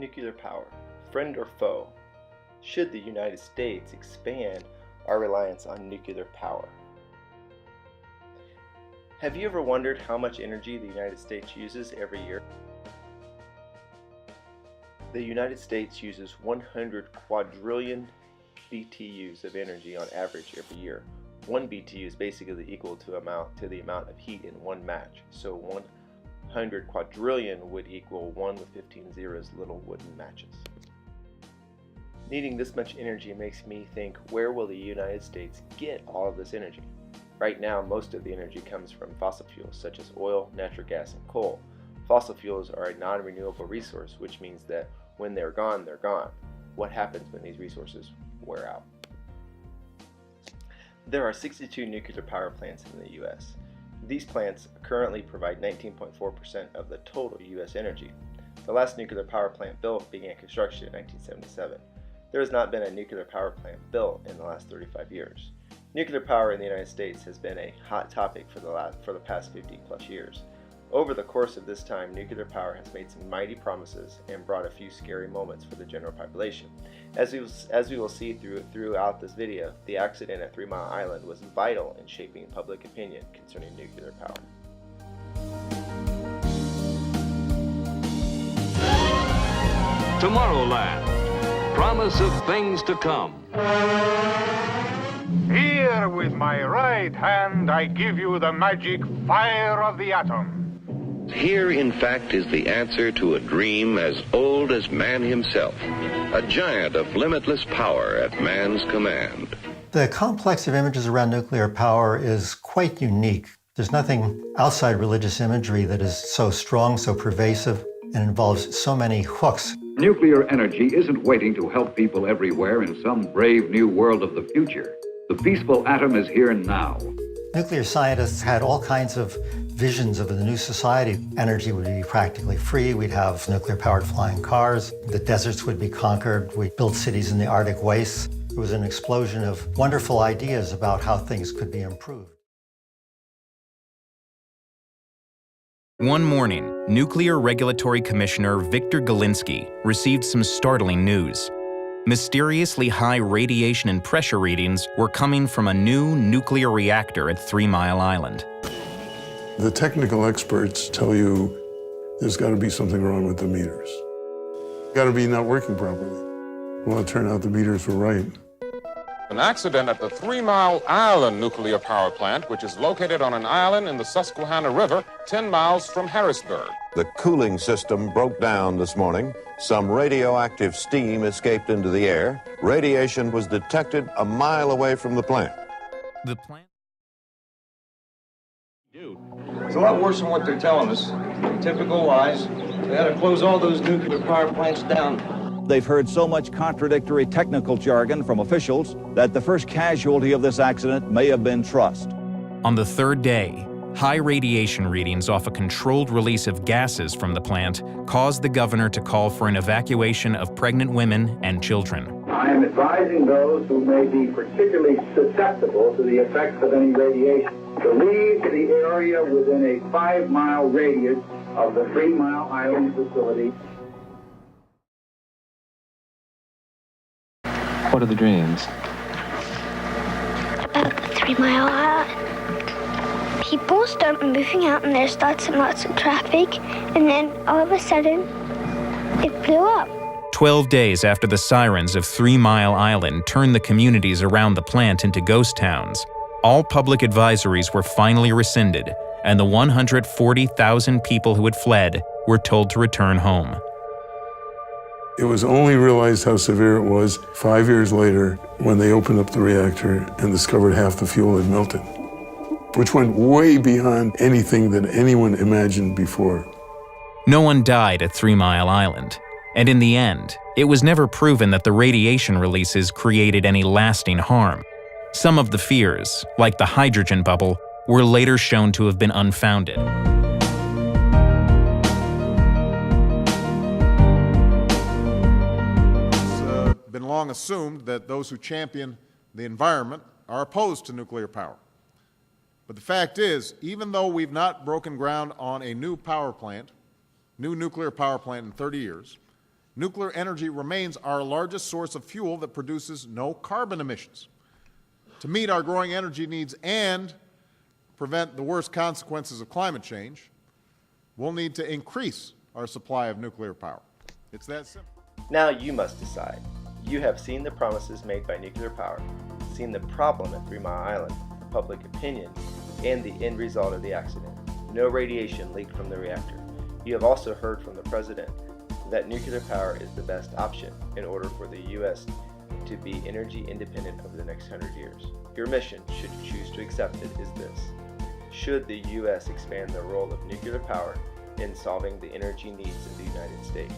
Nuclear power, friend or foe? Should the United States expand our reliance on nuclear power? Have you ever wondered how much energy the United States uses every year? The United States uses 100 quadrillion BTUs of energy on average every year. 1 BTU is basically equal to the amount of heat in one match. So 100 quadrillion would equal 1 with 15 zeros little wooden matches. Needing this much energy makes me think, where will the United States get all of this energy? Right now, most of the energy comes from fossil fuels such as oil, natural gas, and coal. Fossil fuels are a non-renewable resource, which means that when they're gone, they're gone. What happens when these resources wear out? There are 62 nuclear power plants in the U.S. These plants currently provide 19.4% of the total U.S. energy. The last nuclear power plant built began construction in 1977. There has not been a nuclear power plant built in the last 35 years. Nuclear power in the United States has been a hot topic for the past 50 plus years. Over the course of this time, nuclear power has made some mighty promises and brought a few scary moments for the general population. As we will see throughout this video, the accident at 3 Mile Island was vital in shaping public opinion concerning nuclear power. Tomorrowland, promise of things to come. Here with my right hand I give you the magic fire of the atom. Here, in fact, is the answer to a dream as old as man himself, a giant of limitless power at man's command. The complex of images around nuclear power is quite unique. There's nothing outside religious imagery that is so strong, so pervasive, and involves so many hooks. Nuclear energy isn't waiting to help people everywhere in some brave new world of the future. The peaceful atom is here now. Nuclear scientists had all kinds of visions of the new society. Energy would be practically free. We'd have nuclear-powered flying cars. The deserts would be conquered. We'd build cities in the Arctic wastes. It was an explosion of wonderful ideas about how things could be improved. One morning, Nuclear Regulatory Commissioner Victor Galinsky received some startling news. Mysteriously high radiation and pressure readings were coming from a new nuclear reactor at 3 Mile Island. The technical experts tell you there's got to be something wrong with the meters. Got to be not working properly. Well, it turned out the meters were right. An accident at the 3 Mile Island nuclear power plant, which is located on an island in the Susquehanna River, 10 miles from Harrisburg. The cooling system broke down this morning. Some radioactive steam escaped into the air. Radiation was detected a mile away from the plant. The plant? It's a lot worse than what they're telling us. Typical lies. They had to close all those nuclear power plants down. They've heard so much contradictory technical jargon from officials that the first casualty of this accident may have been trust. On the third day, high radiation readings off a controlled release of gases from the plant caused the governor to call for an evacuation of pregnant women and children. I am advising those who may be particularly susceptible to the effects of any radiation to leave the area within a 5-mile radius of the 3 Mile Island facility. What are the dreams? About the 3 Mile Island. People start moving out and there's lots and lots of traffic, and then all of a sudden, it blew up. 12 days after the sirens of 3 Mile Island turned the communities around the plant into ghost towns, all public advisories were finally rescinded, and the 140,000 people who had fled were told to return home. It was only realized how severe it was 5 years later when they opened up the reactor and discovered half the fuel had melted, which went way beyond anything that anyone imagined before. No one died at 3 Mile Island, and in the end, it was never proven that the radiation releases created any lasting harm. Some of the fears, like the hydrogen bubble, were later shown to have been unfounded. Been long assumed that those who champion the environment are opposed to nuclear power. But the fact is, even though we've not broken ground on a new nuclear power plant in 30 years, nuclear energy remains our largest source of fuel that produces no carbon emissions. To meet our growing energy needs and prevent the worst consequences of climate change, we'll need to increase our supply of nuclear power. It's that simple. Now you must decide. You have seen the promises made by nuclear power, seen the problem at 3 Mile Island, the public opinion, and the end result of the accident. No radiation leaked from the reactor. You have also heard from the President that nuclear power is the best option in order for the U.S. to be energy independent over the next 100 years. Your mission, should you choose to accept it, is this. Should the U.S. expand the role of nuclear power in solving the energy needs of the United States?